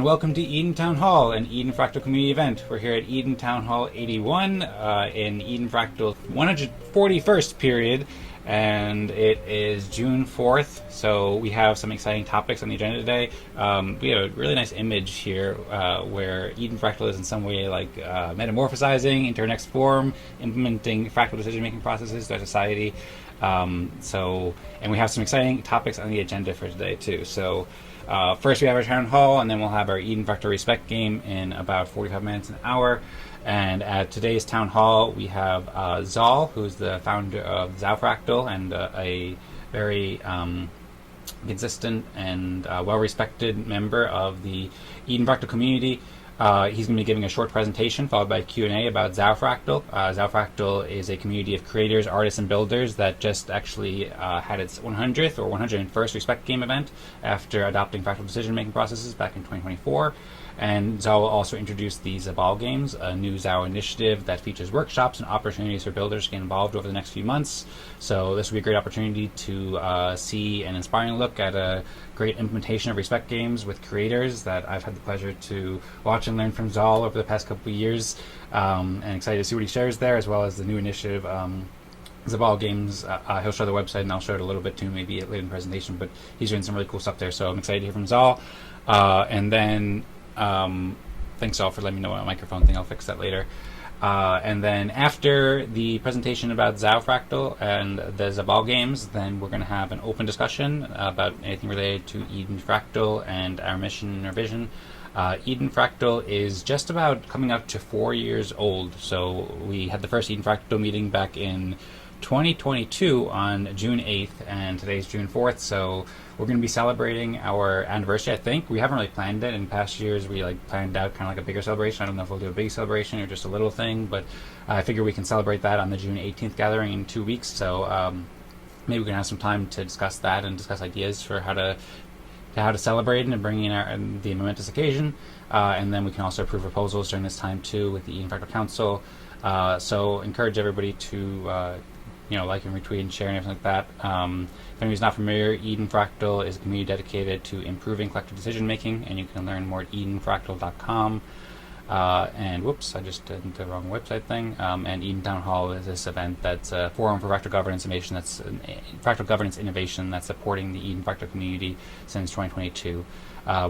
welcome to Eden Town Hall, an Eden Fractal community event. We're here at Eden Town Hall 81 in Eden Fractal 141st period, and it is June 4th, so we have some exciting topics on the agenda today. We have a really nice image here where Eden Fractal is in some way like metamorphosizing into our next form, implementing fractal decision-making processes to our society. And we have some exciting topics on the agenda for today too. So first we have our town hall, and then we'll have our Eden Fractal Respect game in about 45 minutes, an hour. And at today's town hall, we have Zaal, who's the founder of ZAO Fractal and a very consistent and well-respected member of the Eden Fractal community. He's going to be giving a short presentation followed by a Q&A about ZAO Fractal. ZAO Fractal is a community of creators, artists, and builders that just actually had its 100th or 101st Respect Game event after adopting fractal decision-making processes back in 2024. And Zao will also introduce the Zabal Gamez, a new Zao initiative that features workshops and opportunities for builders to get involved over the next few months. So this will be a great opportunity to see an inspiring look at a great implementation of Respect Games with creators that I've had the pleasure to watch and learn from Zaal over the past couple of years, and excited to see what he shares there, as well as the new initiative, Zabal Gamez. He'll show the website, and I'll show it a little bit too, maybe later in the presentation, but he's doing some really cool stuff there, so I'm excited to hear from Zaal. And then thanks all for letting me know about the microphone thing. I'll fix that later. And then after the presentation about ZAO Fractal and the Zabal Gamez, then we're going to have an open discussion about anything related to Eden Fractal and our mission and our vision. Eden Fractal is just about coming up to 4 years old. So we had the first Eden Fractal meeting back in 2022 on June 8th, and today's June 4th, so we're going to be celebrating our anniversary. I think we haven't really planned it. In past years we planned out kind of like a bigger celebration. I don't know if we'll do a big celebration or just a little thing, but I figure we can celebrate that on the June 18th gathering in 2 weeks. So maybe we can have some time to discuss that and discuss ideas for how to celebrate and bring in the momentous occasion, and then we can also approve proposals during this time too with the Eden Fractal Council. So encourage everybody to like and retweet and share and everything like that. If anybody's not familiar, Eden Fractal is a community dedicated to improving collective decision making, and you can learn more at edenfractal.com. And whoops, I just did the wrong website thing. And Eden Town Hall is this event that's a forum for fractal governance innovation. That's fractal governance innovation that's supporting the Eden Fractal community since 2022.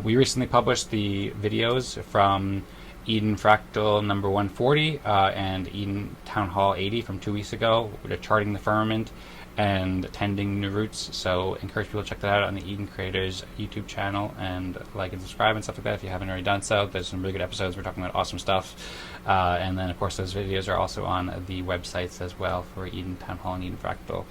We recently published the videos from Eden Fractal number 140 and Eden Town Hall 80 from 2 weeks ago. We're charting the firmament and attending new routes, so encourage people to check that out on the Eden Creators YouTube channel and like and subscribe and stuff like that if you haven't already done so. There's some really good episodes. We're talking about awesome stuff, and then of course those videos are also on the websites as well for Eden Town Hall and Eden Fractal.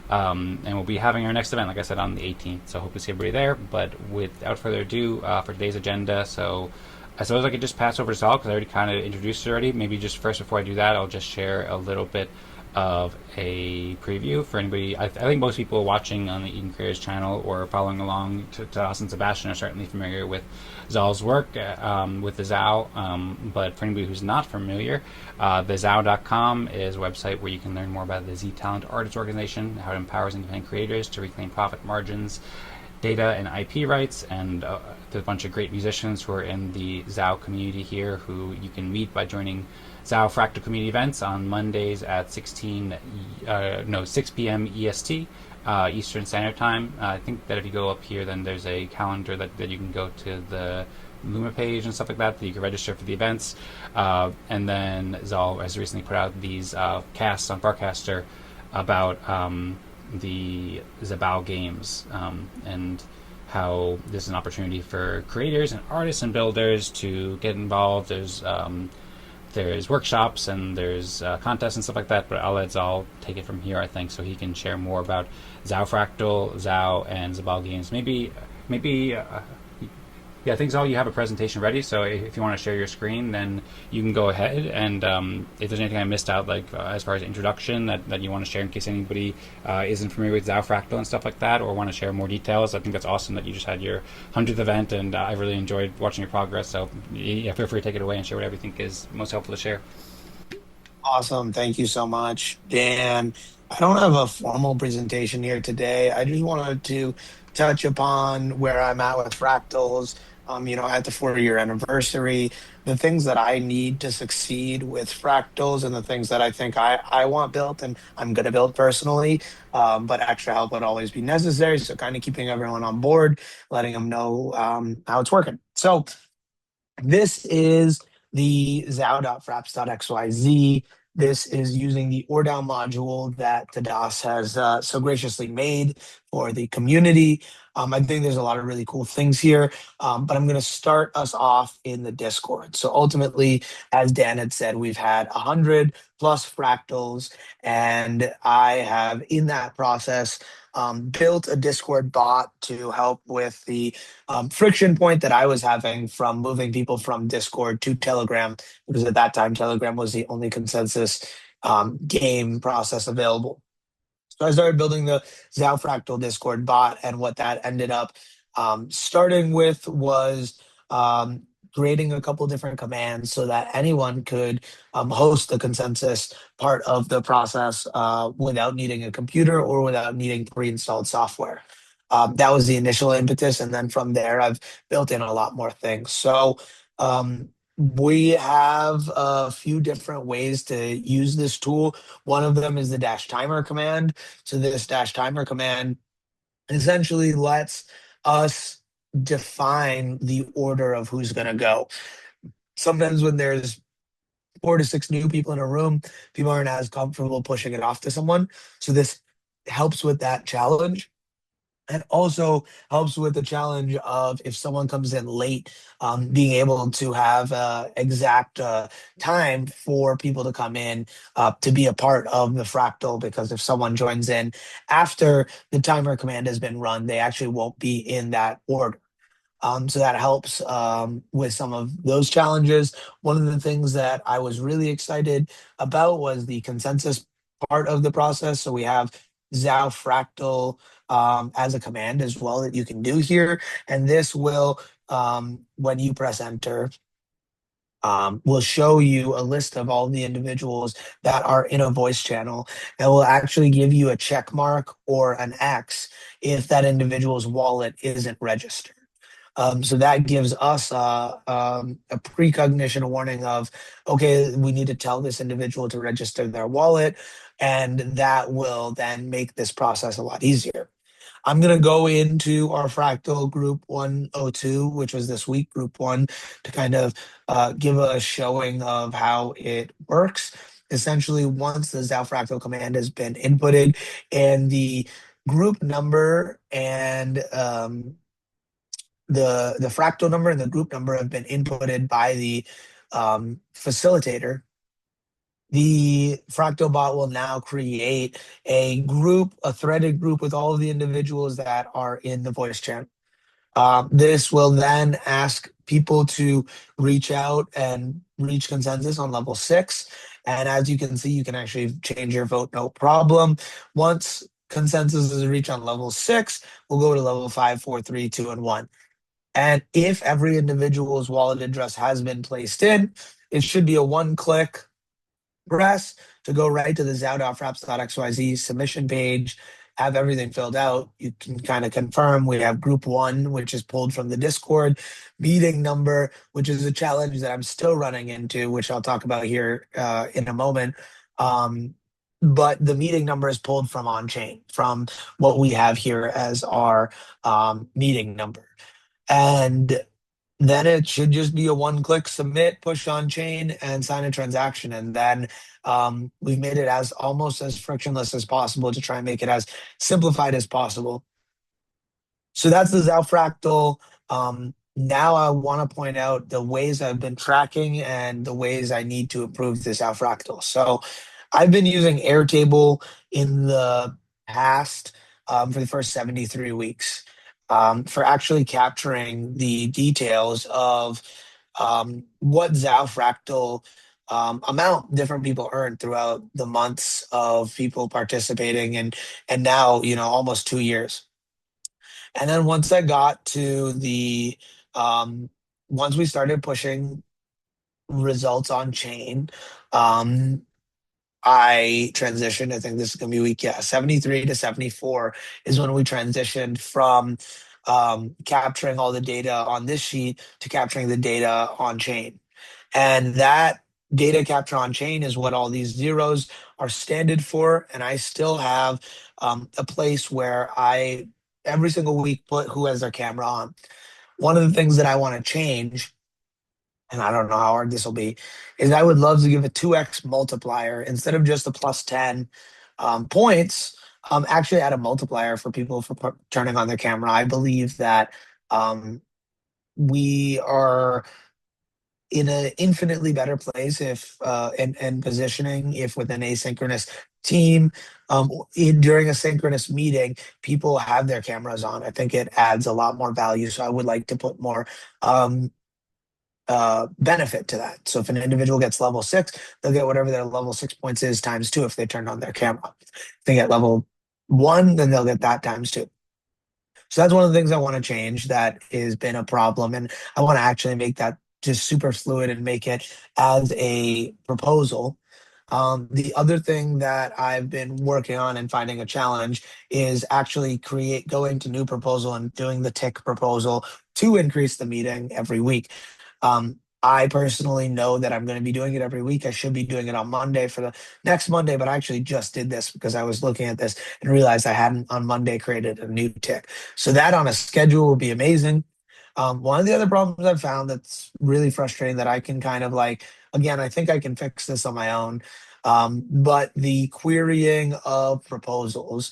And we'll be having our next event, like I said, on the 18th, so hope to see everybody there. But without further ado, for today's agenda, so I suppose I could just pass over to Zaal because I already kind of introduced it already. Maybe just first, before I do that, I'll just share a little bit of a preview for anybody. I think most people watching on the Eden Creators channel or following along to us and Sebastian are certainly familiar with Zaal's work with the Zao, but for anybody who's not familiar, the zao.com is a website where you can learn more about the Z Talent Artists Organization, how it empowers independent creators to reclaim profit margins, data and IP rights, and there's a bunch of great musicians who are in the Zao community here who you can meet by joining ZAO Fractal community events on Mondays at 6 p.m. EST, Eastern Standard Time. I think that if you go up here, then there's a calendar that you can go to the Luma page and stuff like that you can register for the events. And then Zaal has recently put out these casts on Farcaster about the Zabal Gamez, and how this is an opportunity for creators and artists and builders to get involved. There's workshops and there's contests and stuff like that, but I'll let Zaal take it from here, I think, so he can share more about ZAO Fractal, Zao, and Zabal Gamez. I think, Zaal, you have a presentation ready, so if you want to share your screen, then you can go ahead, and if there's anything I missed out, as far as introduction that you want to share in case anybody isn't familiar with ZAO Fractal and stuff like that, or want to share more details, I think that's awesome that you just had your 100th event, and I really enjoyed watching your progress, so yeah, feel free to take it away and share whatever you think is most helpful to share. Awesome. Thank you so much, Dan. I don't have a formal presentation here today. I just wanted to touch upon where I'm at with fractals, at the 4-year anniversary, the things that I need to succeed with fractals and the things that I think I want built and I'm going to build personally, but extra help would always be necessary. So kind of keeping everyone on board, letting them know how it's working. So this is the zao.frapps.xyz. This is using the ORDAO module that Tadas has so graciously made for the community. I think there's a lot of really cool things here, but I'm going to start us off in the Discord. So ultimately, as Dan had said, we've had 100 plus fractals, and I have in that process built a Discord bot to help with the friction point that I was having from moving people from Discord to Telegram, because at that time, Telegram was the only consensus game process available. So I started building the ZAO Fractal Discord bot, and what that ended up starting with was creating a couple different commands so that anyone could host the consensus part of the process without needing a computer or without needing pre-installed software. That was the initial impetus, and then from there, I've built in a lot more things. So we have a few different ways to use this tool. One of them is the dash timer command. So this dash timer command essentially lets us define the order of who's going to go. Sometimes when there's 4 to 6 new people in a room, people aren't as comfortable pushing it off to someone. So this helps with that challenge. And also helps with the challenge of if someone comes in late, being able to have exact time for people to come in to be a part of the fractal. Because if someone joins in after the timer command has been run, they actually won't be in that order. So that helps with some of those challenges. One of the things that I was really excited about was the consensus part of the process. So we have ZAO Fractal as a command as well that you can do here. And this will, when you press enter, will show you a list of all the individuals that are in a voice channel, and will actually give you a check mark or an X if that individual's wallet isn't registered. So that gives us a precognition, a warning of, okay, we need to tell this individual to register their wallet, and that will then make this process a lot easier. I'm going to go into our fractal group 102, which was this week, group one, to kind of give a showing of how it works. Essentially, once the ZAO fractal command has been inputted and the group number and the fractal number and the group number have been inputted by the facilitator, the fractal bot will now create a group, a threaded group with all of the individuals that are in the voice channel. This will then ask people to reach out and reach consensus on level 6. And as you can see, you can actually change your vote, no problem. Once consensus is reached on level 6, we'll go to level 5, 4, 3, 2, and 1. And if every individual's wallet address has been placed in, it should be a one-click press to go right to the zao.frapps.xyz submission page, have everything filled out. You can kind of confirm we have group 1, which is pulled from the Discord, meeting number, which is a challenge that I'm still running into, which I'll talk about here in a moment. But the meeting number is pulled from onchain, from what we have here as our meeting number. And then it should just be a one-click submit, push on chain, and sign a transaction. And then we've made it as almost as frictionless as possible to try and make it as simplified as possible. So that's the ZAO Fractal. Now I want to point out the ways I've been tracking and the ways I need to improve the ZAO Fractal. So I've been using Airtable in the past for the first 73 weeks for actually capturing the details of what ZAO Fractal amount different people earn throughout the months of people participating, and now, almost 2 years. And then once I got to the once we started pushing results on chain, I transitioned. I think this is gonna be week, 73 to 74 is when we transitioned from capturing all the data on this sheet to capturing the data on chain. And that data capture on chain is what all these zeros are standard for. And I still have a place where I every single week put who has their camera on. One of the things that I want to change, and I don't know how hard this will be, is I would love to give a 2x multiplier instead of just a plus 10 points. Actually, add a multiplier for people for turning on their camera. I believe that we are in an infinitely better place if and positioning if with an asynchronous team during a synchronous meeting people have their cameras on. I think it adds a lot more value, so I would like to put more um, benefit to that. So if an individual gets level 6, they'll get whatever their level 6 points is times 2 if they turned on their camera. If they get level 1, then they'll get that times 2. So that's one of the things I want to change that has been a problem. And I want to actually make that just super fluid and make it as a proposal. The other thing that I've been working on and finding a challenge is actually going to new proposal and doing the tick proposal to increase the meeting every week. I personally know that I'm going to be doing it every week. I should be doing it on Monday for the next Monday, but I actually just did this because I was looking at this and realized I hadn't on Monday created a new tick. So that on a schedule will be amazing. One of the other problems I've found that's really frustrating that I can kind of like, again, I think I can fix this on my own, but the querying of proposals.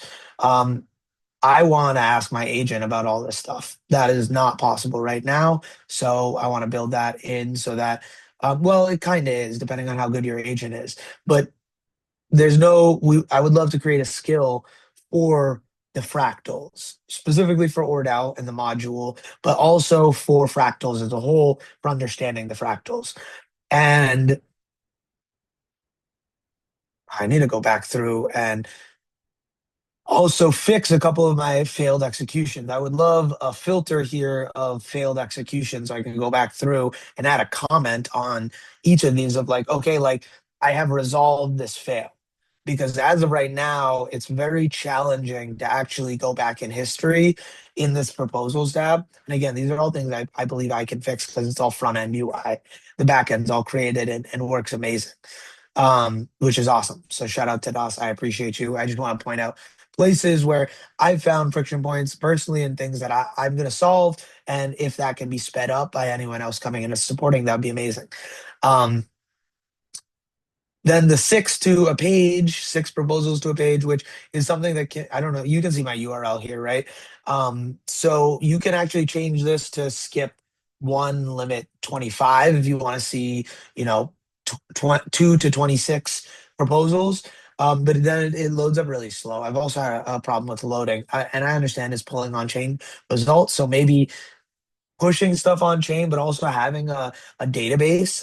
I want to ask my agent about all this stuff. That is not possible right now. So I want to build that in so that, well, it kind of is depending on how good your agent is. But I would love to create a skill for the fractals, specifically for ORDAO and the module, but also for fractals as a whole for understanding the fractals. And I need to go back through and also fix a couple of my failed executions. I would love a filter here of failed executions so I can go back through and add a comment on each of these of like, okay, like I have resolved this fail. Because as of right now, it's very challenging to actually go back in history in this proposals tab. And again, these are all things I believe I can fix because it's all front end UI. The back end's all created and works amazing, which is awesome. So shout out to Tadas. I appreciate you. I just want to point out places where I've found friction points personally and things that I'm going to solve. And if that can be sped up by anyone else coming in and supporting, that'd be amazing. Then the 6 proposals to a page, which is something that I don't know, you can see my URL here, right? So you can actually change this to skip 1, limit 25 if you want to see, 2 to 26 proposals. But then it loads up really slow. I've also had a problem with loading, and I understand it's pulling on chain results. So maybe pushing stuff on chain, but also having a database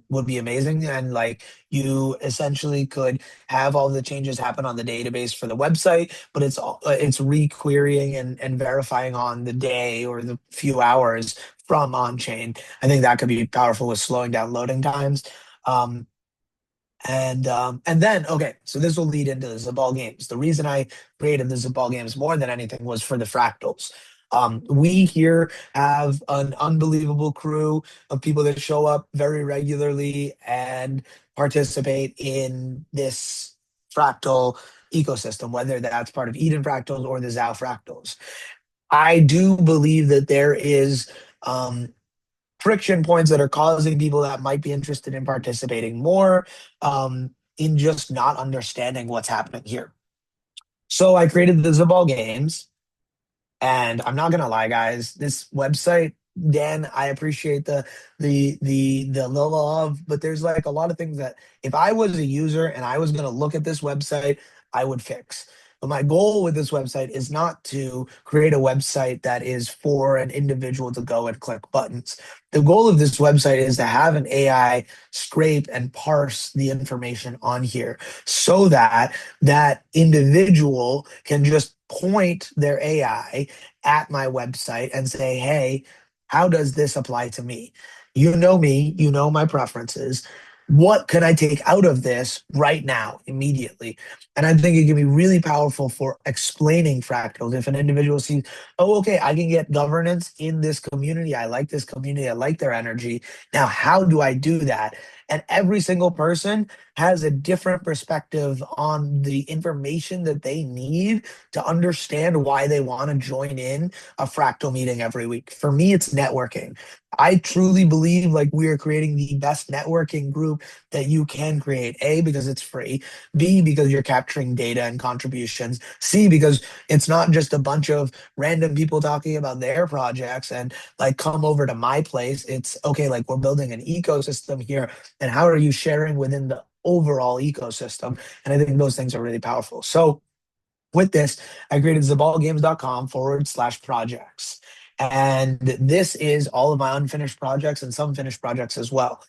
would be amazing. And like you essentially could have all the changes happen on the database for the website, but it's requerying and verifying on the day or the few hours from on chain. I think that could be powerful with slowing down loading times. And then okay, so this will lead into the Zabal Gamez. The reason I created the Zabal Gamez more than anything was for the fractals. We here have an unbelievable crew of people that show up very regularly and participate in this fractal ecosystem, whether that's part of Eden Fractals or the ZAO Fractals. I do believe that there is friction points that are causing people that might be interested in participating more in just not understanding what's happening here. So I created the Zabal Gamez, and I'm not gonna lie, guys, this website, Dan, I appreciate the love, but there's like a lot of things that if I was a user and I was gonna look at this website, I would fix. But my goal with this website is not to create a website that is for an individual to go and click buttons. The goal of this website is to have an AI scrape and parse the information on here so that that individual can just point their AI at my website and say, hey, how does this apply to me? You know me, you know my preferences. what could I take out of this right now, immediately? And I think it can be really powerful for explaining fractals. If an individual sees, oh, okay, I can get governance in this community. I like this community. I like their energy. Now, how do I do that? And every single person has a different perspective on the information that they need to understand why they want to join in a fractal meeting every week. For me, it's networking. I truly believe like we are creating the best networking group that you can create. A, because it's free. B, because you're capturing data and contributions. C, because it's not just a bunch of random people talking about their projects and like come over to my place. It's okay, like we're building an ecosystem here. And how are you sharing within the overall ecosystem? And I think those things are really powerful. So with this, I created zabalgames.com/projects. And this is all of my unfinished projects and some finished projects as well.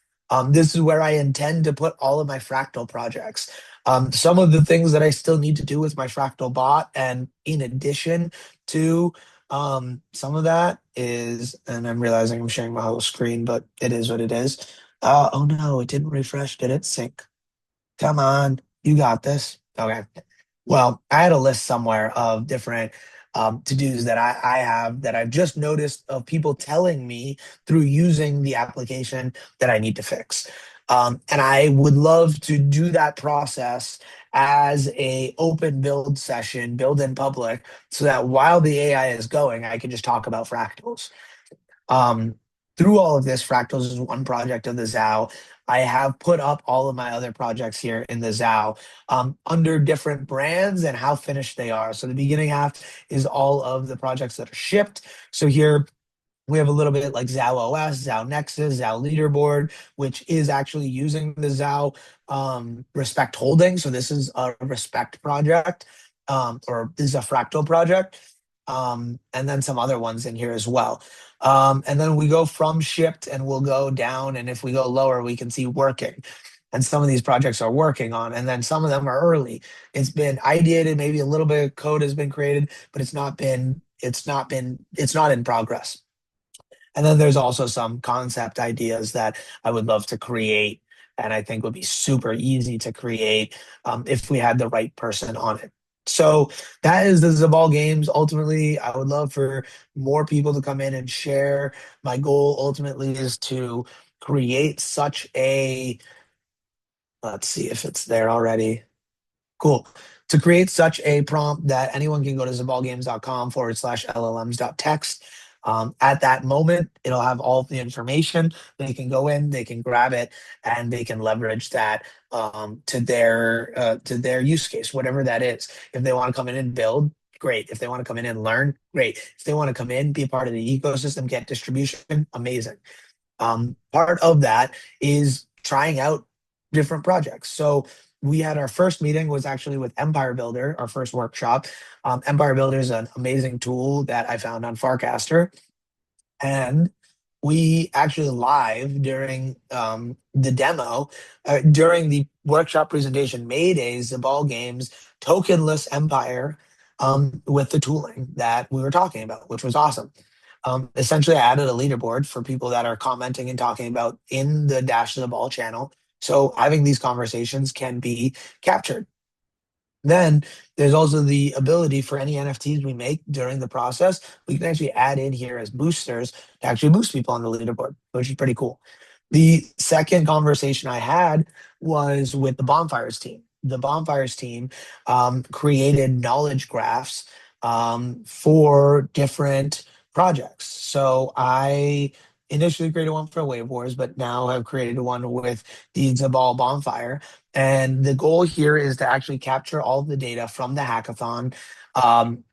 This is where I intend to put all of my fractal projects. Some of the things that I still need to do with my fractal bot, and in addition to some of that is, and I'm realizing I'm sharing my whole screen, but it is what it is. Oh no, it didn't refresh. Did it sync? Come on, you got this. Okay. Well, I had a list somewhere of different to-dos that I have that I've just noticed of people telling me through using the application that I need to fix. And I would love to do that process as a open build session, build in public, so that while the AI is going, I can just talk about fractals. Um, Through all of this, Fractals is one project of the ZAO. I have put up all of my other projects here in the ZAO under different brands and how finished they are. So the beginning half is all of the projects that are shipped. So here we have a little bit like Zao OS, Zao Nexus, Zao Leaderboard, which is actually using the Zao Respect holding. So this is a Respect project, or this is a Fractal project, and then some other ones in here as well. And then we go from shipped and we'll go down. And if we go lower, we can see working. And some of these projects are working on, and then some of them are early. It's been ideated, maybe a little bit of code has been created, but it's not in progress. And then there's also some concept ideas that I would love to create, and I think would be super easy to create if we had the right person on it. So that is the Zabal Games. Ultimately, I would love for more people to come in and share. My goal ultimately is to create such a, let's see if it's there already. Cool. To create such a prompt that anyone can go to zabalgames.com/llms.txt. At that moment, it'll have all of the information. They can go in, they can grab it, and they can leverage that to their use case, whatever that is. If they want to come in and build, great. If they want to come in and learn, great. If they want to come in, be a part of the ecosystem, get distribution, amazing. Part of that is trying out different projects. So we had our first meeting was actually with Empire Builder, our first workshop. Empire Builder is an amazing tool that I found on Farcaster. And we actually live during the demo, during the workshop presentation, made a Zabal Games tokenless empire with the tooling that we were talking about, which was awesome. Essentially, I added a leaderboard for people that are commenting and talking about in the Dash the Ball channel. So having these conversations can be captured. Then there's also the ability for any NFTs we make during the process, we can actually add in here as boosters to actually boost people on the leaderboard, which is pretty cool. The second conversation I had was with the Bonfires team. The Bonfires team created knowledge graphs for different projects. So I initially created one for Wave Wars, but now have created one with the Zabal Bonfire. And the goal here is to actually capture all of the data from the hackathon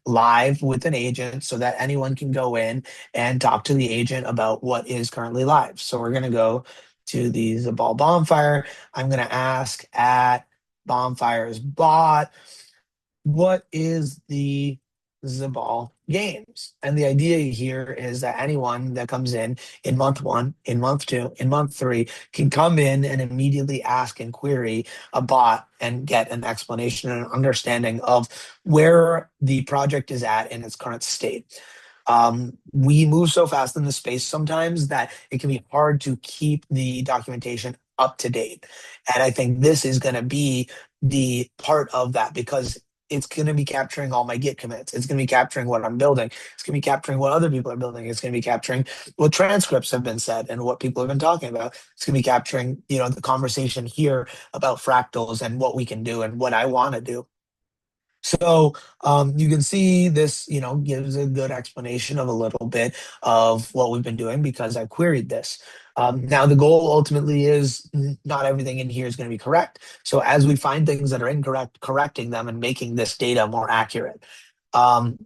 live with an agent so that anyone can go in and talk to the agent about what is currently live. So we're going to go to the Zabal Bonfire. I'm going to ask at Bonfire's bot, what is the Zabal Games? And the idea here is that anyone that comes in month one, in month two, in month three, can come in and immediately ask and query a bot and get an explanation and an understanding of where the project is at in its current state. We move so fast in the space sometimes that it can be hard to keep the documentation up to date. And I think this is going to be the part of that because it's going to be capturing all my Git commits. It's going to be capturing what I'm building. It's going to be capturing what other people are building. It's going to be capturing what transcripts have been said and what people have been talking about. It's going to be capturing, the conversation here about fractals and what we can do and what I want to do. So you can see this, gives a good explanation of a little bit of what we've been doing because I queried this. Now the goal ultimately is not everything in here is going to be correct. So as we find things that are incorrect, correcting them and making this data more accurate.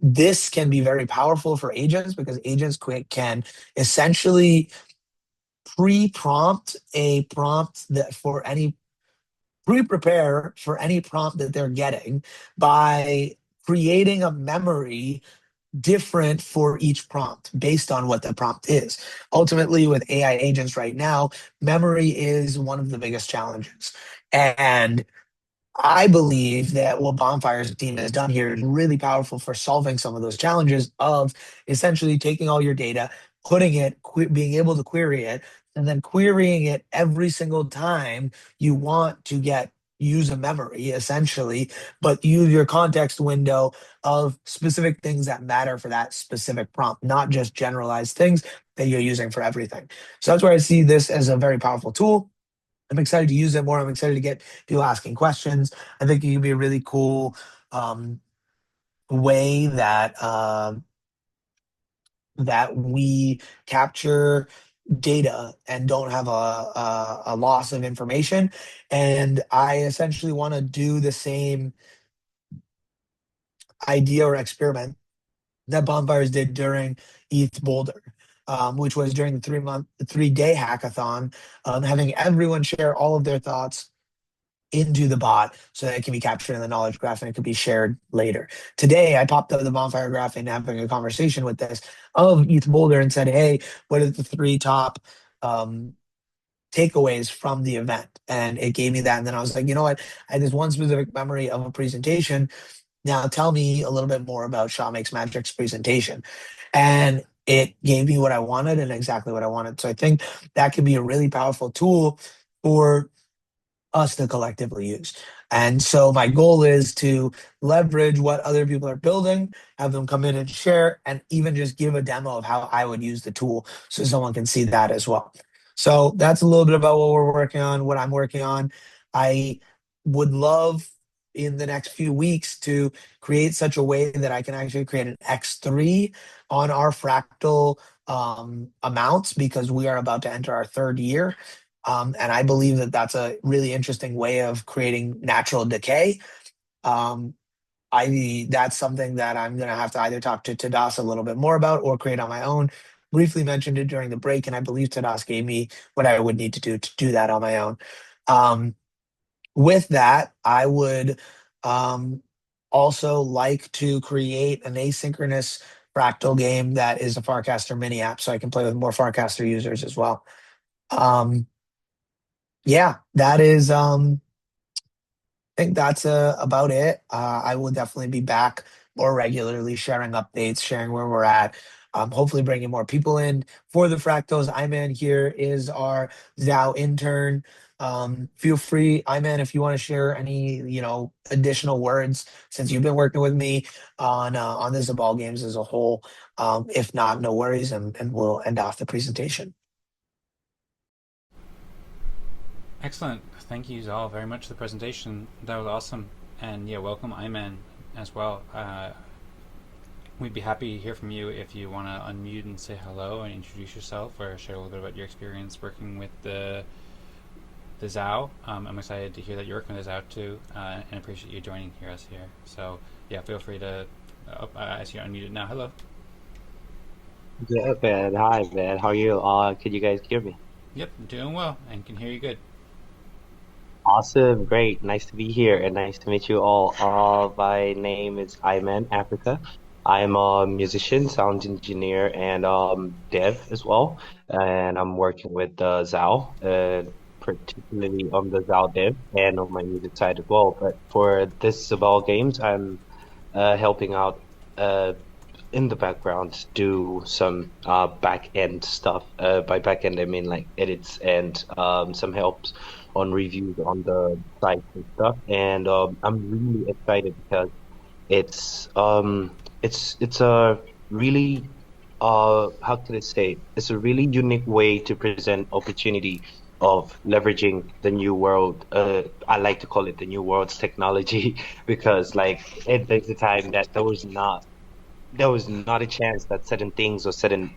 This can be very powerful for agents because agents can essentially pre-prompt a prompt that for any pre-prepare for any prompt that they're getting by creating a memory different for each prompt based on what the prompt is. Ultimately, with AI agents right now, memory is one of the biggest challenges. And I believe that what Bonfire's team has done here is really powerful for solving some of those challenges of essentially taking all your data, putting it, being able to query it, and then querying it every single time you want to use a memory essentially, but use your context window of specific things that matter for that specific prompt, not just generalized things that you're using for everything. So that's where I see this as a very powerful tool. I'm excited to use it more. I'm excited to get people asking questions. I think it can be a really cool way that we capture data and don't have a loss of information. And I essentially want to do the same idea or experiment that Bonfires did during ETH Boulder, which was during the 3-day hackathon, having everyone share all of their thoughts into the bot so that it can be captured in the knowledge graph and it could be shared later. Today, I popped up the Bonfire graph and having a conversation with this of ETH Boulder and said, hey, what are the 3 top takeaways from the event? And it gave me that. And then I was like, you know what? I had this one specific memory of a presentation. Now tell me a little bit more about Shaw Makes Magic's presentation. And it gave me what I wanted and exactly what I wanted. So I think that can be a really powerful tool for us to collectively use. And so my goal is to leverage what other people are building, have them come in and share, and even just give a demo of how I would use the tool so someone can see that as well. So that's a little bit about what we're working on, what I'm working on. I would love in the next few weeks to create such a way that I can actually create an X3 on our fractal amounts because we are about to enter our 3rd year. And I believe that that's a really interesting way of creating natural decay. That's something that I'm going to have to either talk to Tadas a little bit more about or create on my own. Briefly mentioned it during the break, and I believe Tadas gave me what I would need to do that on my own. With that, I would also like to create an asynchronous fractal game that is a Farcaster mini app so I can play with more Farcaster users as well. Yeah, that is I think that's about it. I will definitely be back more regularly, sharing updates, sharing where we're at. Hopefully bringing more people in for the fractals. Iman here is our ZAO intern. Feel free, Iman, if you want to share any, additional words since you've been working with me on the Zabal Gamez as a whole. If not, no worries, and we'll end off the presentation. Excellent. Thank you, Zal, very much for the presentation. That was awesome. And yeah, welcome, Iman, as well. We'd be happy to hear from you if you want to unmute and say hello and introduce yourself or share a little bit about your experience working with the ZAO. I'm excited to hear that you're working with the ZAO too, and appreciate you joining us here. So yeah, feel free to. I see you're unmuted now. Hello. Yeah, man. Hi, man. How are you? Can you guys hear me? Yep, doing well and can hear you good. Awesome. Great. Nice to be here and nice to meet you all. My name is Iman Africa. I'm a musician, sound engineer, and dev as well. And I'm working with ZAO, particularly on the ZAO dev and on my music side as well. But for this Zabal Gamez, I'm helping out in the background do some back end stuff. By back end, I mean like edits and some helps on reviews on the site and stuff. And I'm really excited because it's a really how can I say, it's a really unique way to present opportunity of leveraging the new world. I like to call it the new world's technology because like there's a time that there was not a chance that certain things or certain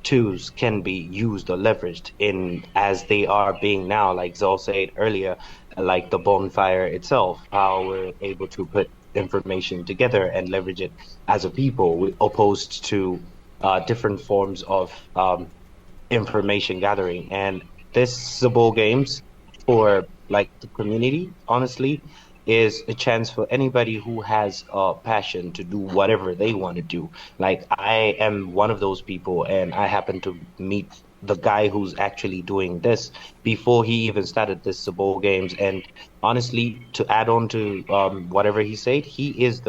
tools can be used or leveraged in as they are being now. Like Zol said earlier, like the bonfire itself, how we're able to put information together and leverage it as a people, opposed to different forms of information gathering. And this Zabal Games for like the community, honestly, is a chance for anybody who has a passion to do whatever they want to do. Like I am one of those people, and I happen to meet the guy who's actually doing this before he even started this Zabal Games. And honestly, to add on to whatever he said, he is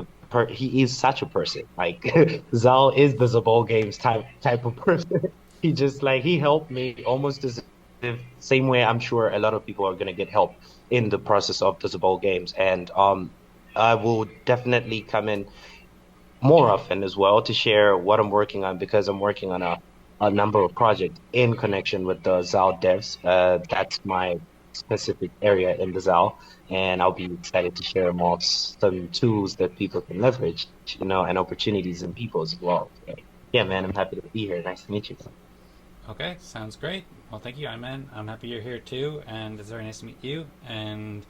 such a person. Like Zal is the Zabal Games type of person. He just like he helped me almost as if same way I'm sure a lot of people are gonna get help in the process of the Zabal games. And I will definitely come in more often as well to share what I'm working on because I'm working on a number of projects in connection with the ZAO devs. That's my specific area in the ZAO, and I'll be excited to share more some tools that people can leverage, and opportunities and people as well. So, yeah, man, I'm happy to be here. Nice to meet you. Okay, sounds great. Well, thank you, Iman. I'm happy you're here too, and it's very nice to meet you. And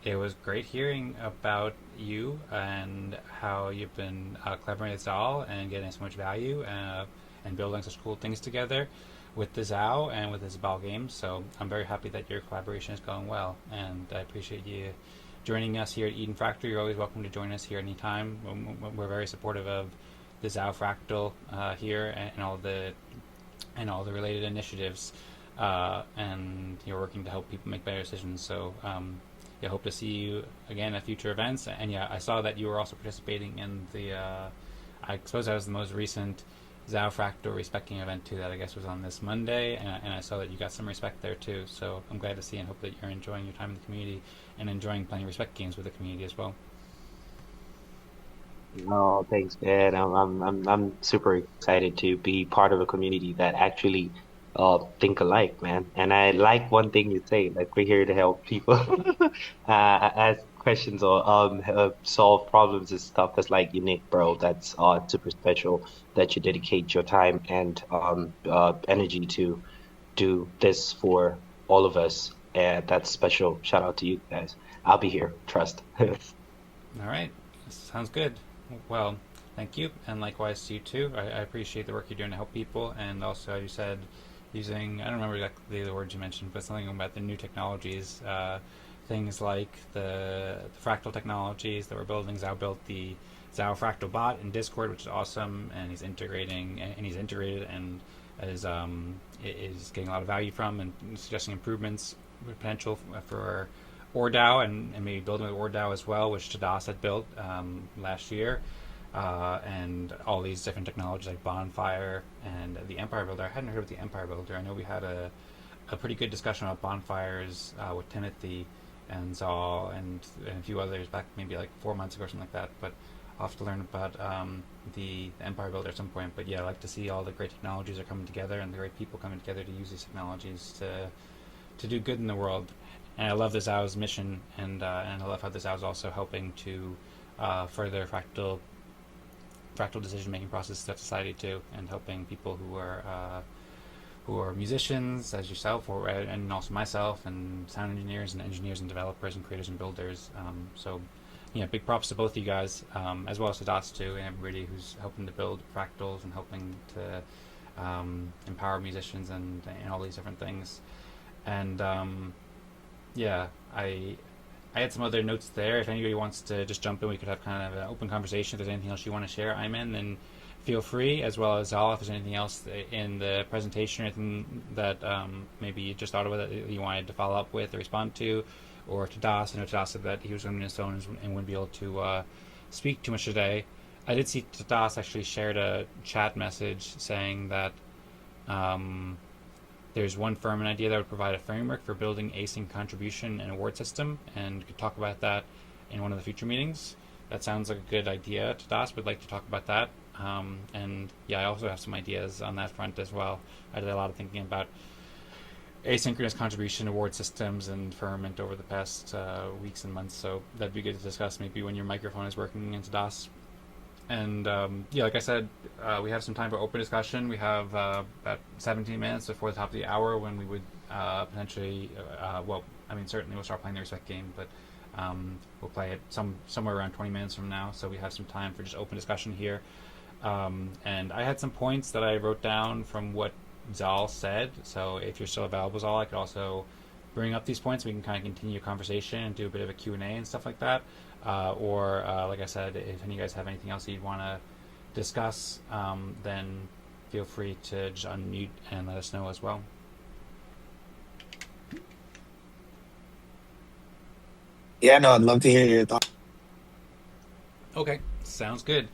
it was great hearing about you and how you've been collaborating with Zaal and getting so much value and building such cool things together with the ZAO and with the Zabal Games. So I'm very happy that your collaboration is going well, and I appreciate you joining us here at Eden Fractal. You're always welcome to join us here anytime. We're very supportive of the ZAO Fractal here and all the related initiatives, and you're working to help people make better decisions. So yeah, hope to see you again at future events. And yeah, I saw that you were also participating in the, I suppose that was the most recent ZAO Fractal Respecting event too, that I guess was on this Monday, and I saw that you got some respect there too. So I'm glad to see and hope that you're enjoying your time in the community and enjoying playing respect games with the community as well. Oh, thanks, man. I'm super excited to be part of a community that actually think alike, man. And I like one thing you say, like we're here to help people ask questions or solve problems and stuff. That's like unique, bro. That's super special that you dedicate your time and energy to do this for all of us. And that's special. Shout out to you guys. I'll be here. Trust. All right, sounds good. Well, thank you, and likewise to you too. I appreciate the work you're doing to help people, and also, as you said, using, I don't remember exactly the words you mentioned, but something about the new technologies, things like the fractal technologies that we're building. Zao built the Zao Fractal bot in Discord, which is awesome, and he's integrated and is getting a lot of value from and suggesting improvements with potential for ORDAO and maybe building with ORDAO as well, which Tadas had built last year, and all these different technologies like Bonfire and the Empire Builder. I hadn't heard of the Empire Builder. I know we had a pretty good discussion about Bonfires with Timothy and Zaal and a few others back maybe like 4 months ago or something like that, but I'll have to learn about the Empire Builder at some point. But yeah, I like to see all the great technologies are coming together and the great people coming together to use these technologies to do good in the world. And I love the ZAO's mission, and I love how the ZAO is also helping to further fractal decision-making processes of society too, and helping people who are musicians, as yourself, and also myself, and sound engineers and developers and creators and builders. So, yeah, big props to both of you guys, as well as to Dots too, and everybody who's helping to build fractals and helping to empower musicians and all these different things. And yeah, I had some other notes there. If anybody wants to just jump in, we could have kind of an open conversation. If there's anything else you want to share, Iman, then feel free, as well as Zaal, if there's anything else in the presentation or anything that maybe you just thought of that you wanted to follow up with or respond to, or to Das. I know Tadas said that he was going to Minnesota and wouldn't be able to speak too much today. I did see Tadas actually shared a chat message saying that um, there's one Firmament idea that would provide a framework for building async contribution and award system, and could talk about that in one of the future meetings. That sounds like a good idea. Tadas would like to talk about that. And yeah, I also have some ideas on that front as well. I did a lot of thinking about asynchronous contribution award systems and Firmament over the past weeks and months, so that'd be good to discuss maybe when your microphone is working into DOS. And yeah, like I said, we have some time for open discussion. We have about 17 minutes before the top of the hour when we would potentially, well, I mean, certainly we'll start playing the Respect game, but we'll play it somewhere around 20 minutes from now, so we have some time for just open discussion here. And I had some points that I wrote down from what Zaal said, so if you're still available, Zaal, I could also bring up these points. We can kind of continue a conversation and do a bit of a Q&A and stuff like that. Or, like I said, if any of you guys have anything else you'd want to discuss, then feel free to just unmute and let us know as well. Yeah, no, I'd love to hear your thoughts. Okay, sounds good.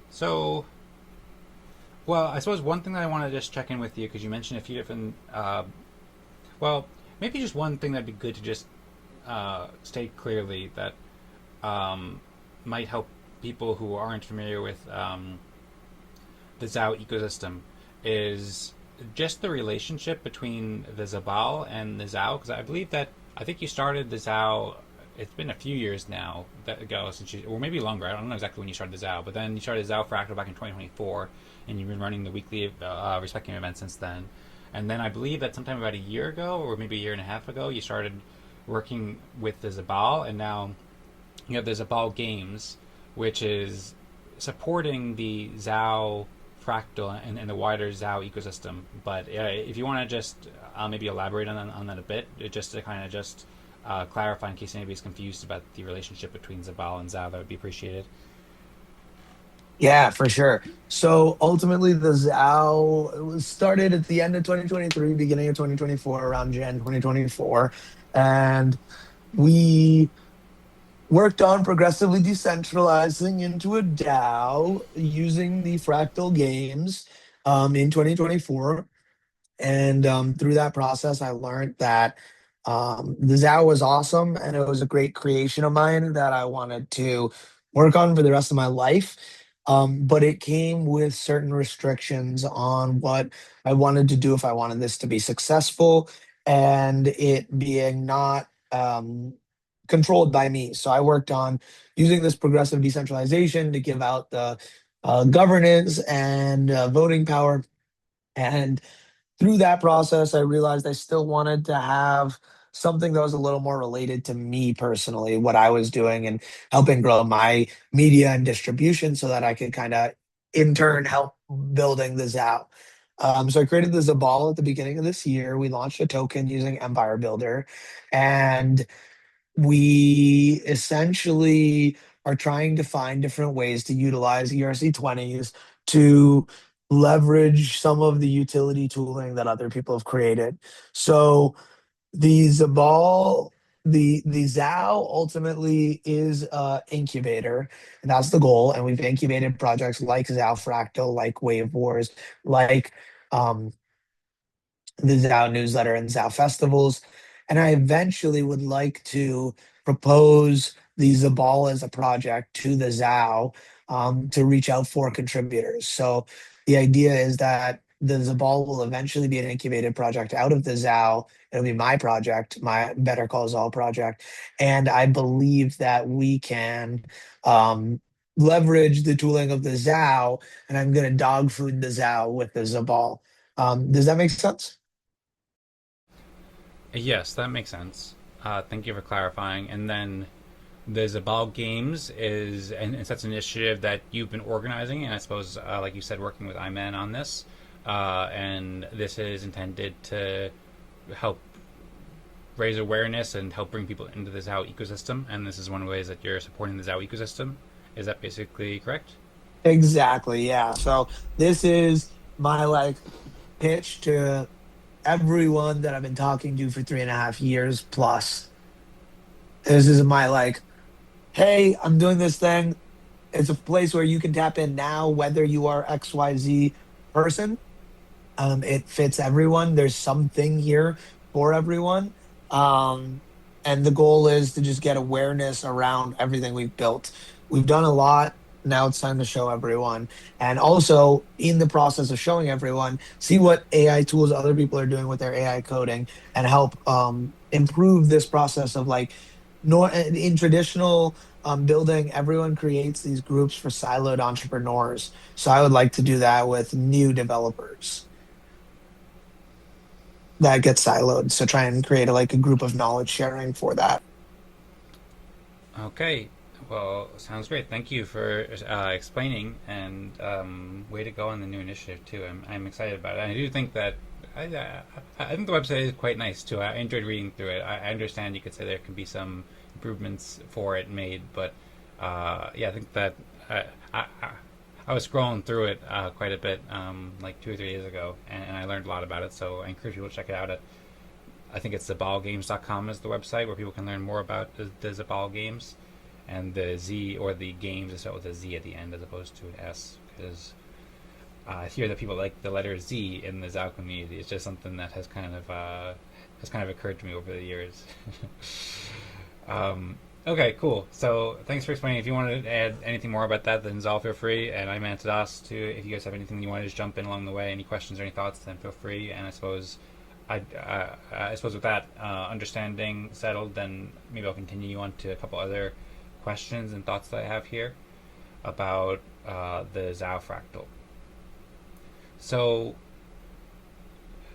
So, well, I suppose one thing that I want to just check in with you, because you mentioned a few different, well, maybe just one thing that'd be good to just state clearly that might help people who aren't familiar with the ZAO ecosystem is just the relationship between the Zabal and the ZAO, because I believe that I think you started the ZAO. It's been a few years now that ago since you, or maybe longer. I don't know exactly when you started the ZAO, but then you started ZAO Fractal back in 2024, and you've been running the weekly Respect Game event since then. And then I believe that sometime about a year ago, or maybe a year and a half ago, you started working with the Zabal, and now you have the Zabal Gamez, which is supporting the ZAO Fractal and the wider ZAO ecosystem. But if you want to just maybe elaborate on that a bit, just to kind of just clarify in case anybody's confused about the relationship between Zabal and ZAO, that would be appreciated. Yeah, for sure. So ultimately, the ZAO was started at the end of 2023, beginning of 2024, around Jan 2024. And we worked on progressively decentralizing into a DAO using the fractal games in 2024. And through that process, I learned that the ZAO was awesome and it was a great creation of mine that I wanted to work on for the rest of my life. But it came with certain restrictions on what I wanted to do if I wanted this to be successful and it being not controlled by me. So I worked on using this progressive decentralization to give out the governance and voting power. And through that process, I realized I still wanted to have something that was a little more related to me personally, what I was doing and helping grow my media and distribution so that I could kind of in turn help building the ZAO. So I created the Zabal at the beginning of this year. We launched a token using Empire Builder, and we essentially are trying to find different ways to utilize ERC20s to leverage some of the utility tooling that other people have created. So the Zabal, the ZAO ultimately is a incubator, and that's the goal. And we've incubated projects like ZAO Fractal, like Wave Wars, like um, the ZAO newsletter and ZAO festivals. And I eventually would like to propose the Zabal as a project to the ZAO to reach out for contributors. So the idea is that the Zabal will eventually be an incubated project out of the ZAO. It'll be my project, my Better Call Zaal project. And I believe that we can leverage the tooling of the ZAO, and I'm going to dog food the ZAO with the Zabal. Does that make sense? Yes, that makes sense. Thank you for clarifying. And then the Zabal Gamez is, and it's that's an initiative that you've been organizing, and I suppose, like you said, working with Iman on this. And this is intended to help raise awareness and help bring people into the ZAO ecosystem. And this is one of the ways that you're supporting the ZAO ecosystem. Is that basically correct? Exactly, yeah. So this is my like pitch to everyone that I've been talking to for 3.5 years plus. This is my like, hey, I'm doing this thing. It's a place where you can tap in now, whether you are XYZ person. It fits everyone. There's something here for everyone. Um, and the goal is to just get awareness around everything we've built. We've done a lot. Now it's time to show everyone. And also, in the process of showing everyone, see what AI tools other people are doing with their AI coding and help improve this process of like, in traditional building, everyone creates these groups for siloed entrepreneurs. So I would like to do that with new developers that get siloed. So try and create like a group of knowledge sharing for that. Okay, well, sounds great. Thank you for explaining, and way to go on the new initiative too. I'm excited about it. And I do think that I think the website is quite nice too. I enjoyed reading through it. I understand you could say there could be some improvements for it made, but yeah, I think that I, I was scrolling through it quite a bit like 2 or 3 days ago, and I learned a lot about it. So I encourage people to check it out. I think it's zabalgames.com is the website where people can learn more about the Zabal games, and the Z or the games is spelled with a Z at the end as opposed to an S, because I hear that people like the letter Z in the ZAO community. It's just something that has kind of occurred to me over the years. Okay, cool. So thanks for explaining. If you want to add anything more about that, then Zaal, feel free. And I'm Tadas too. If you guys have anything you want to just jump in along the way, any questions or any thoughts, then feel free. And I suppose with that understanding settled, then maybe I'll continue on to a couple other questions and thoughts that I have here about the ZAO Fractal. So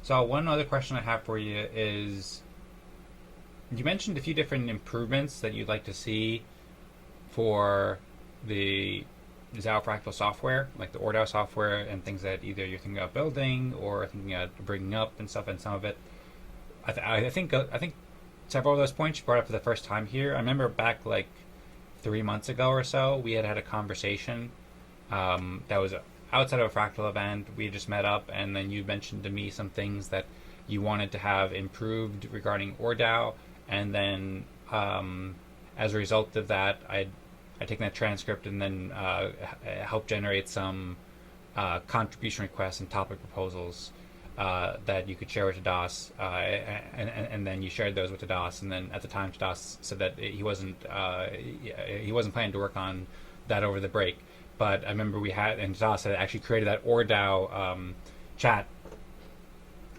one other question I have for you is, you mentioned a few different improvements that you'd like to see for the ZAO Fractal software, like the ORDAO software, and things that either you're thinking about building or thinking about bringing up and stuff. And some of it, I think several of those points you brought up for the first time here. I remember back like 3 months ago or so, we had a conversation that was outside of a Fractal event. We had just met up, and then you mentioned to me some things that you wanted to have improved regarding ORDAO, and then as a result of that, I'd taken that transcript and then helped generate some contribution requests and topic proposals that you could share with Tadas, and then you shared those with Tadas. And then at the time, Tadas said that he wasn't planning to work on that over the break. But I remember Tadas had actually created that ORDAO chat,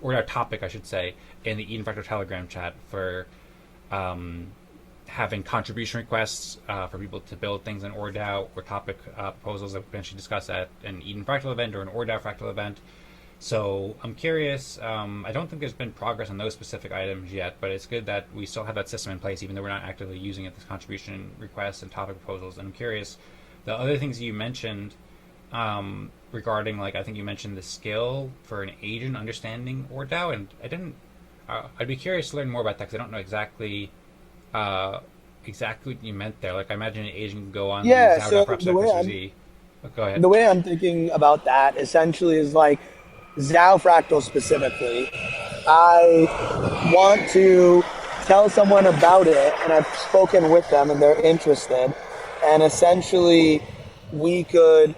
ORDAO topic, I should say, in the Eden Fractal Telegram chat for having contribution requests for people to build things in ORDAO, or topic proposals that we potentially discuss at an Eden Fractal event or an ORDAO Fractal event. So I'm curious, I don't think there's been progress on those specific items yet, but it's good that we still have that system in place, even though we're not actively using it, this contribution requests and topic proposals. And I'm curious, the other things you mentioned regarding, like, I think you mentioned the skill for an agent understanding ORDAO, and I'd be curious to learn more about that, because I don't know exactly what you meant there. Like, I imagine an agent can go on zao.frapps.xyz. Go ahead. The way I'm thinking about that essentially is like ZAO Fractal specifically. I want to tell someone about it, and I've spoken with them and they're interested, and essentially we could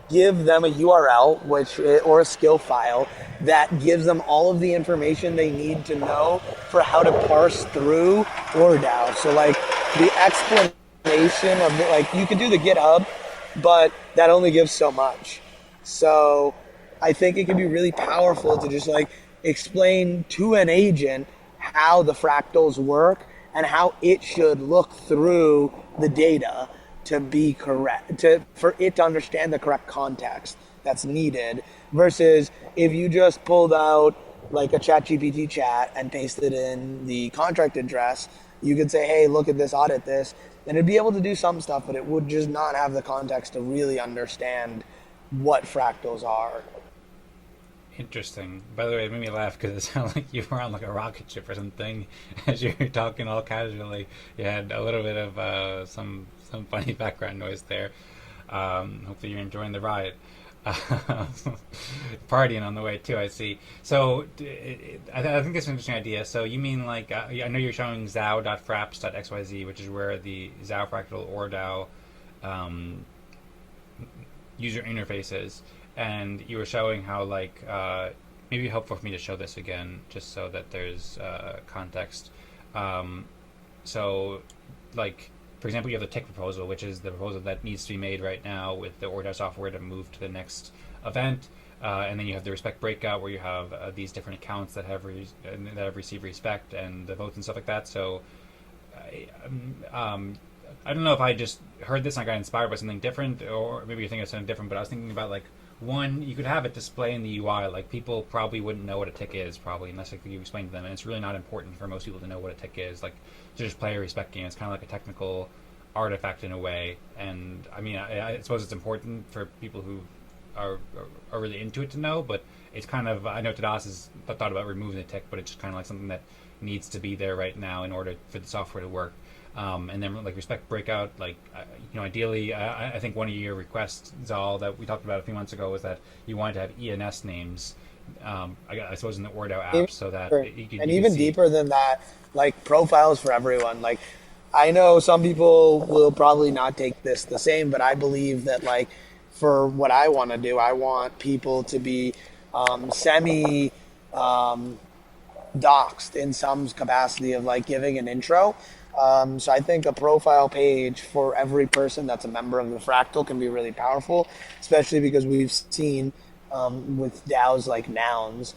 give them a URL or a skill file that gives them all of the information they need to know for how to parse through ORDAO. So like the explanation of it, like you could do the GitHub, but that only gives so much. So I think it can be really powerful to just like explain to an agent how the fractals work and how it should look through the data to be correct, for it to understand the correct context that's needed, versus if you just pulled out like a ChatGPT chat and pasted in the contract address, you could say, hey, look at this, audit this, and it'd be able to do some stuff, but it would just not have the context to really understand what fractals are. Interesting. By the way, it made me laugh because it sounded like you were on like a rocket ship or something as you were talking all casually. You had a little bit of some funny background noise there. Hopefully you're enjoying the ride. Partying on the way too, I see. So I think that's an interesting idea. So you mean like, I know you're showing zao.frapps.xyz, which is where the ZAO Fractal ORDAO um, user interfaces, and you were showing how like maybe helpful for me to show this again just so that there's context. So like for example, you have the tick proposal, which is the proposal that needs to be made right now with the ORDAO software to move to the next event. And then you have the respect breakout where you have these different accounts that have received respect and the votes and stuff like that. So I don't know if I just heard this and I got inspired by something different, or maybe you think it's something different, but I was thinking about like, one, you could have it display in the UI. Like people probably wouldn't know what a tick is probably unless like, you explain to them, and it's really not important for most people to know what a tick is. Like to just play a respect game, it's kind of like a technical artifact in a way. And I mean, I suppose it's important for people who are really into it to know, but it's kind of, I know Tadas has thought about removing the tick, but it's just kind of like something that needs to be there right now in order for the software to work. And then like respect breakout, like ideally, I think one of your requests, Zaal, that we talked about a few months ago was that you wanted to have ENS names. I suppose in the ORDAO app, so that you could, and even deeper than that, like profiles for everyone. Like I know some people will probably not take this the same, but I believe that like for what I want to do, I want people to be semi doxed in some capacity of like giving an intro. So I think a profile page for every person that's a member of the Fractal can be really powerful, especially because we've seen with DAOs like Nouns,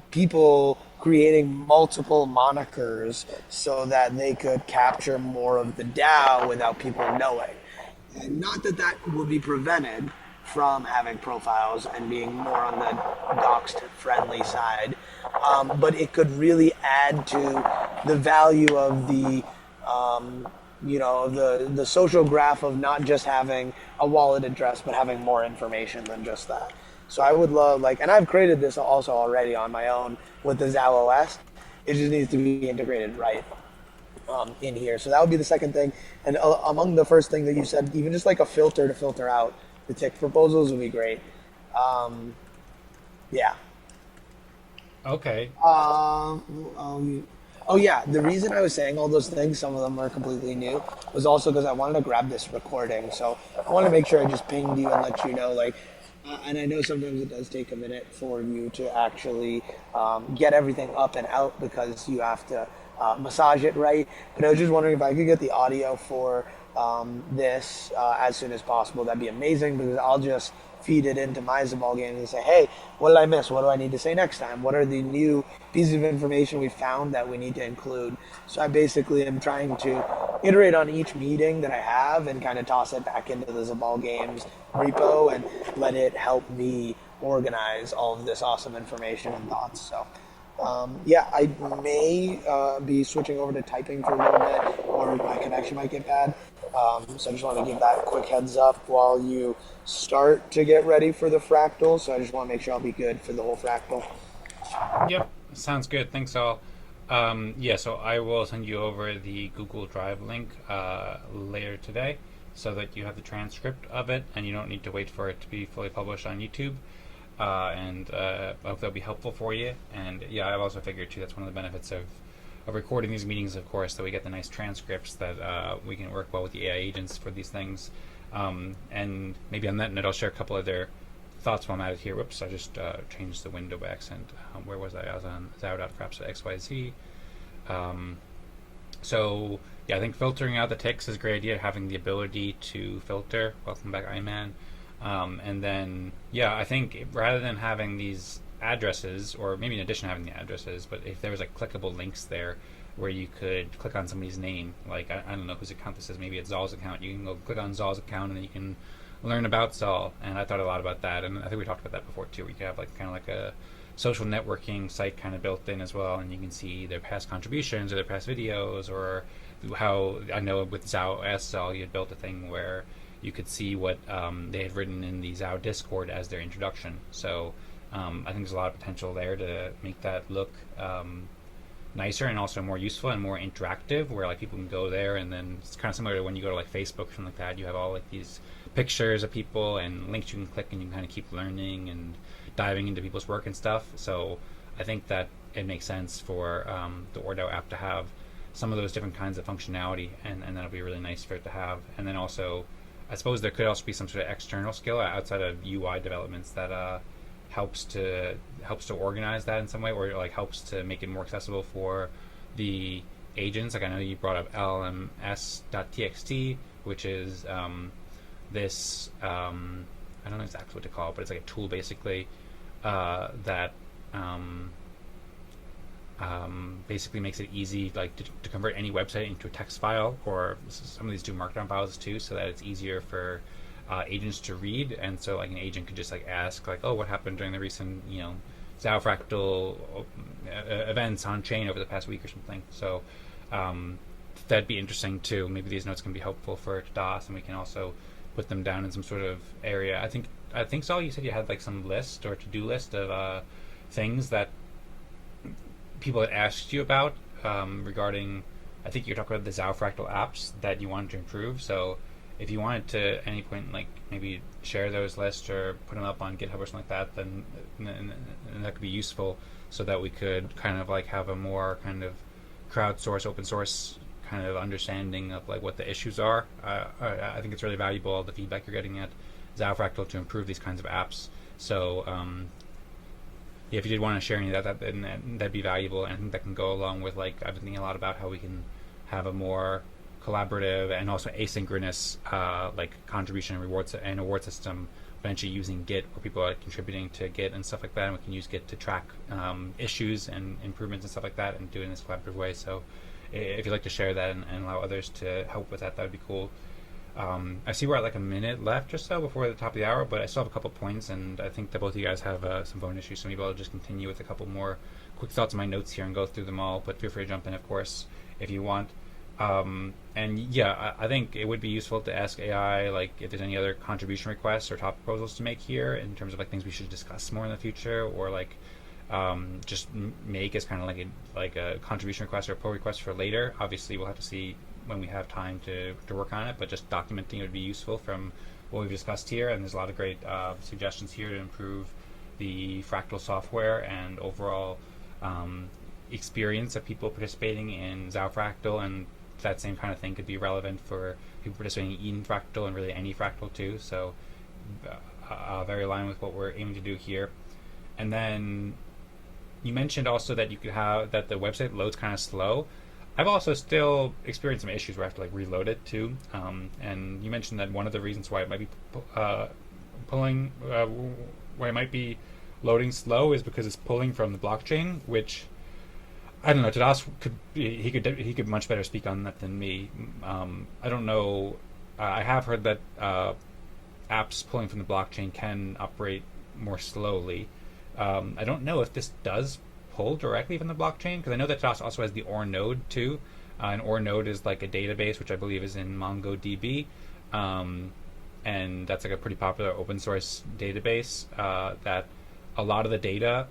people creating multiple monikers so that they could capture more of the DAO without people knowing. And not that that will be prevented from having profiles and being more on the doxed friendly side, but it could really add to the value of the the social graph of not just having a wallet address but having more information than just that. So I would love, like, and I've created this also already on my own with the ZAO OS. It just needs to be integrated right in here. So that would be the second thing. And among the first thing that you said, even just like a filter to filter out the tick proposals would be great. Yeah. Okay. Oh yeah, the reason I was saying all those things, some of them are completely new, was also because I wanted to grab this recording. So I want to make sure I just pinged you and let you know, like, and I know sometimes it does take a minute for you to actually get everything up and out because you have to massage it right. But I was just wondering if I could get the audio for this as soon as possible. That'd be amazing, because I'll just feed it into my Zabal Gamez and say, hey, what did I miss? What do I need to say next time? What are the new pieces of information we found that we need to include? So I basically am trying to iterate on each meeting that I have and kind of toss it back into the Zabal Gamez repo and let it help me organize all of this awesome information and thoughts. So yeah, I may be switching over to typing for a little bit, or my connection might get bad. So I just want to give that quick heads up while you start to get ready for the fractal. So I just want to make sure I'll be good for the whole fractal. Yep, sounds good. Thanks, all. Yeah, so I will send you over the Google Drive link later today so that you have the transcript of it and you don't need to wait for it to be fully published on YouTube. And I hope that'll be helpful for you. And yeah, I've also figured too that's one of the benefits of recording these meetings, of course, that we get the nice transcripts that we can work well with the AI agents for these things. And maybe on that note, I'll share a couple other thoughts while I'm at it here. Whoops, I just changed the window by accident. Where was I? I was on zao.frapps.xyz. So yeah, I think filtering out the ticks is a great idea, having the ability to filter. Welcome back, Iman. And then, yeah, I think rather than having these addresses, or maybe in addition to having the addresses, but if there was like clickable links there where you could click on somebody's name, like I don't know whose account this is, maybe it's Zaal's account, you can go click on Zaal's account and then you can learn about Zaal. And I thought a lot about that, and I think we talked about that before too, where you could have like kind of like a social networking site kind of built in as well, and you can see their past contributions or their past videos, or how I know with ZAO OS, you had built a thing where you could see what they had written in the ZAO Discord as their introduction. So I think there's a lot of potential there to make that look nicer and also more useful and more interactive, where like people can go there, and then it's kind of similar to when you go to like Facebook or something like that. You have all like these pictures of people and links you can click, and you can kind of keep learning and diving into people's work and stuff. So I think that it makes sense for the ORDAO app to have some of those different kinds of functionality, and that'll be really nice for it to have. And then also I suppose there could also be some sort of external skill outside of UI developments that helps to organize that in some way, or like helps to make it more accessible for the agents. Like I know you brought up llms.txt, which is this I don't know exactly what to call it, but it's like a tool basically that basically makes it easy like to convert any website into a text file, or some of these do markdown files too, so that it's easier for agents to read. And so like an agent could just like ask like, oh, what happened during the recent ZAO Fractal events on chain over the past week or something. So that'd be interesting too. Maybe these notes can be helpful for Tadas, and we can also put them down in some sort of area. I think Zaal, you said you had like some list or to-do list of things that people had asked you about regarding, I think you're talking about the ZAO Fractal apps that you wanted to improve. So if you wanted to at any point like maybe share those lists or put them up on GitHub or something like that, then that could be useful, so that we could kind of like have a more kind of crowdsource, open source kind of understanding of like what the issues are. I think it's really valuable, the feedback you're getting at ZAO Fractal, to improve these kinds of apps. So yeah, if you did want to share any of that, then that'd be valuable. And I think that can go along with like I've been thinking a lot about how we can have a more collaborative and also asynchronous like contribution and award system, eventually using Git, where people are contributing to Git and stuff like that, and we can use Git to track issues and improvements and stuff like that, and do it in this collaborative way. So if you'd like to share that and allow others to help with that, that would be cool. I see we're at like a minute left or so before the top of the hour, but I still have a couple points, and I think that both of you guys have some phone issues, so maybe I'll just continue with a couple more quick thoughts on my notes here and go through them all, but feel free to jump in, of course, if you want. And yeah, I think it would be useful to ask AI like if there's any other contribution requests or top proposals to make here in terms of like things we should discuss more in the future, or like just make as kind of like a contribution request or a pull request for later. Obviously, we'll have to see when we have time to work on it, but just documenting it would be useful from what we've discussed here. And there's a lot of great suggestions here to improve the Fractal software and overall experience of people participating in ZAO Fractal, and that same kind of thing could be relevant for people participating in Eden Fractal and really any Fractal too. So very aligned with what we're aiming to do here. And then you mentioned also that you could have that the website loads kind of slow. I've also still experienced some issues where I have to like reload it too. And you mentioned that one of the reasons why it might be why it might be loading slow is because it's pulling from the blockchain, which I don't know. Tadas could much better speak on that than me. I don't know. I have heard that apps pulling from the blockchain can operate more slowly. I don't know if this does pull directly from the blockchain, because I know that Tadas also has the OR node too. And OR node is like a database which I believe is in MongoDB, and that's like a pretty popular open source database that a lot of the data,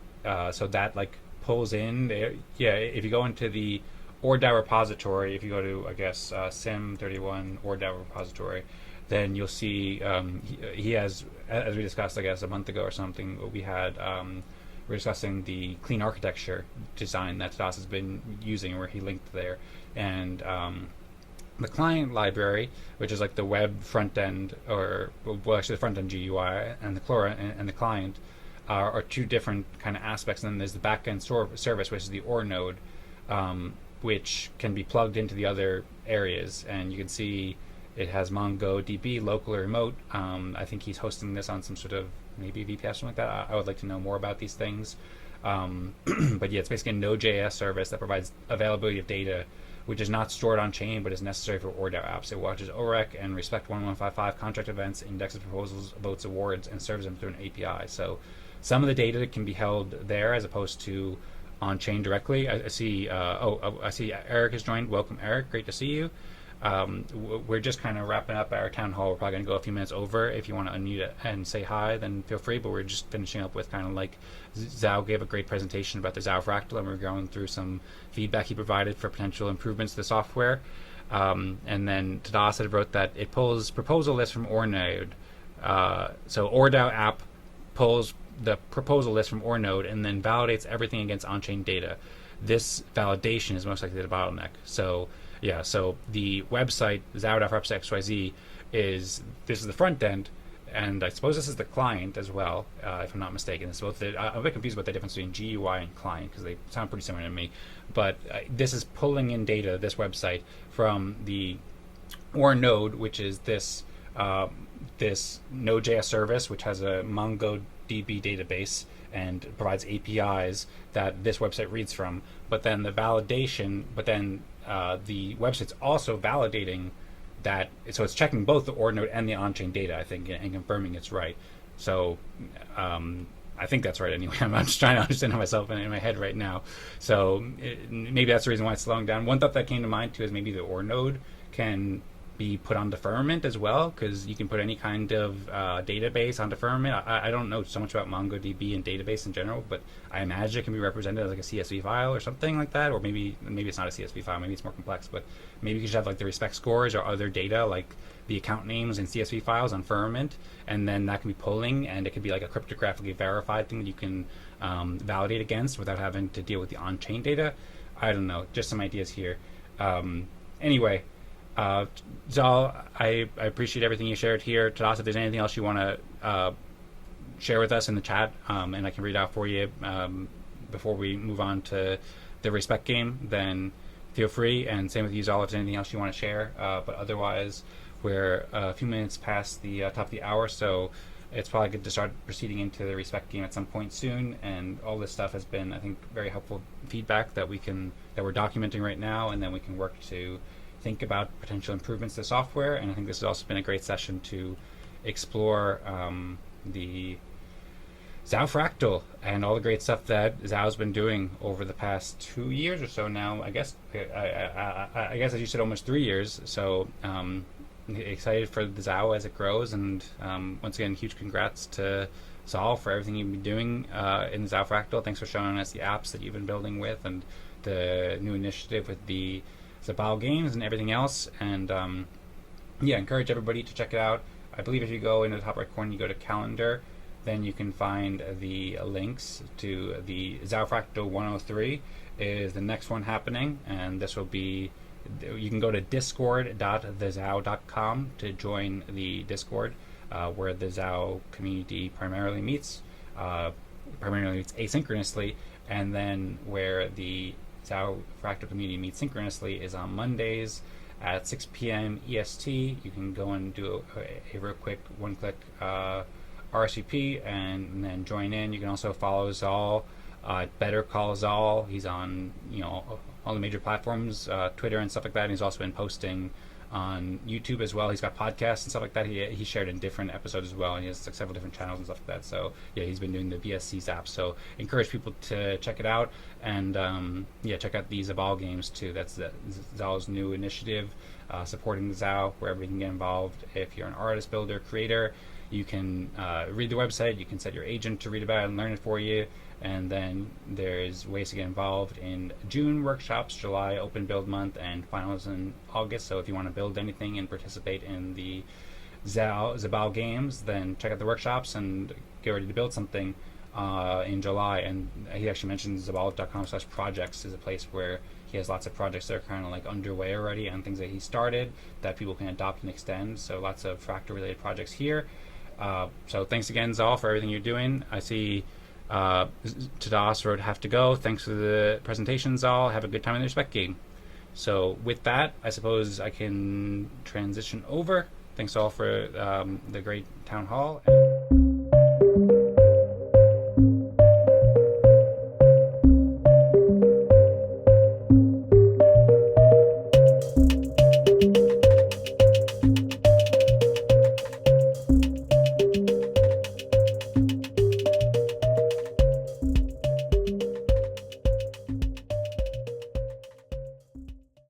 so that like pulls in there. Yeah, if you go into the ORDAO repository, if you go to, I guess, Sim31 ORDAO repository, then you'll see he has, as we discussed, I guess, a month ago or something, we were discussing the clean architecture design that Tadas has been using, where he linked there. And the client library, which is like the web front end, or well, actually the front end GUI, and the client are two different kind of aspects. And then there's the backend service, which is the OR node, which can be plugged into the other areas. And you can see it has MongoDB, local or remote. I think he's hosting this on some sort of maybe VPS or something like that. I would like to know more about these things. But yeah, it's basically a Node.js service that provides availability of data, which is not stored on chain, but is necessary for ORDAO apps. It watches OREC and Respect 1155 contract events, indexes proposals, votes awards, and serves them through an API. So some of the data can be held there as opposed to on chain directly. I see. I see Eric has joined. Welcome, Eric. Great to see you. We're just kind of wrapping up our town hall. We're probably going to go a few minutes over. If you want to unmute it and say hi, then feel free. But we're just finishing up with kind of like Zao gave a great presentation about the ZAO Fractal, and we're going through some feedback he provided for potential improvements to the software. And then Tadas had wrote that it pulls proposal lists from ORNode. So ORDAO app pulls the proposal list from ORNode and then validates everything against on-chain data. This validation is most likely the bottleneck. So yeah, so the website zao.frapps.xyz is this is the front end, and I suppose this is the client as well, if I'm not mistaken. It's both I'm a bit confused about the difference between GUI and client because they sound pretty similar to me. But this is pulling in data, this website, from the OR node, which is this this Node.js service, which has a MongoDB database and provides APIs that this website reads from. But then the validation, the website's also validating that, so it's checking both the OR node and the on-chain data, I think, and confirming it's right. So I think that's right anyway. I'm just trying to understand myself in my head right now. So maybe that's the reason why it's slowing down. One thought that came to mind too is maybe the OR node can be put onto Firmament as well, because you can put any kind of database onto Firmament. I don't know so much about MongoDB and database in general, but I imagine it can be represented as like a CSV file or something like that, or maybe it's not a CSV file, maybe it's more complex, but maybe you should have like the respect scores or other data like the account names and CSV files on Firmament, and then that can be pulling, and it could be like a cryptographically verified thing that you can validate against without having to deal with the on-chain data. I don't know, just some ideas here. Anyway, Zaal, I appreciate everything you shared here. Tadas, if there's anything else you want to share with us in the chat, and I can read out for you before we move on to the respect game, then feel free. And same with you, Zaal, if there's anything else you want to share. But otherwise, we're a few minutes past the top of the hour, so it's probably good to start proceeding into the respect game at some point soon. And all this stuff has been, I think, very helpful feedback that we're documenting right now, and then we can work to think about potential improvements to the software. And I think this has also been a great session to explore the ZAO Fractal and all the great stuff that ZAO's been doing over the past 2 years or so now. I guess as you said, almost 3 years. So excited for the ZAO as it grows, and once again, huge congrats to Zaal for everything you've been doing in the ZAO Fractal. Thanks for showing us the apps that you've been building with, and the new initiative with the Zabal Gamez and everything else. And encourage everybody to check it out. I believe if you go into the top right corner, you go to calendar, then you can find the links to the ZAO Fractal 103 is the next one happening, and this will be, you can go to discord.thezao.com to join the Discord, where the ZAO community primarily meets asynchronously, and then where the ZAO Fractal community meets synchronously is on Mondays at 6 p.m. EST. You can go and do a real quick one-click RSVP and then join in. You can also follow Zaal, Better Call Zaal. He's on all the major platforms, Twitter and stuff like that. And he's also been posting on YouTube as well. He's got podcasts and stuff like that. He shared in different episodes as well, and he has like several different channels and stuff like that. So yeah, he's been doing the BSC's app. So encourage people to check it out, and check out the Zabal Gamez too. That's Zaal's new initiative, supporting the ZAO, where everybody can get involved. If you're an artist, builder, creator, you can read the website. You can set your agent to read about it and learn it for you. And then there's ways to get involved in June workshops, July open build month, and finals in August. So if you want to build anything and participate in the Zabal Gamez, then check out the workshops and get ready to build something in July. And he actually mentioned zabal.com/projects is a place where he has lots of projects that are kind of like underway already, and things that he started that people can adopt and extend. So lots of Fractal related projects here. So thanks again, Zaal, for everything you're doing. I see Tadas wrote have to go. Thanks for the presentation, Zaal. Have a good time in the respect game. So with that, I suppose I can transition over. Thanks all for the great town hall.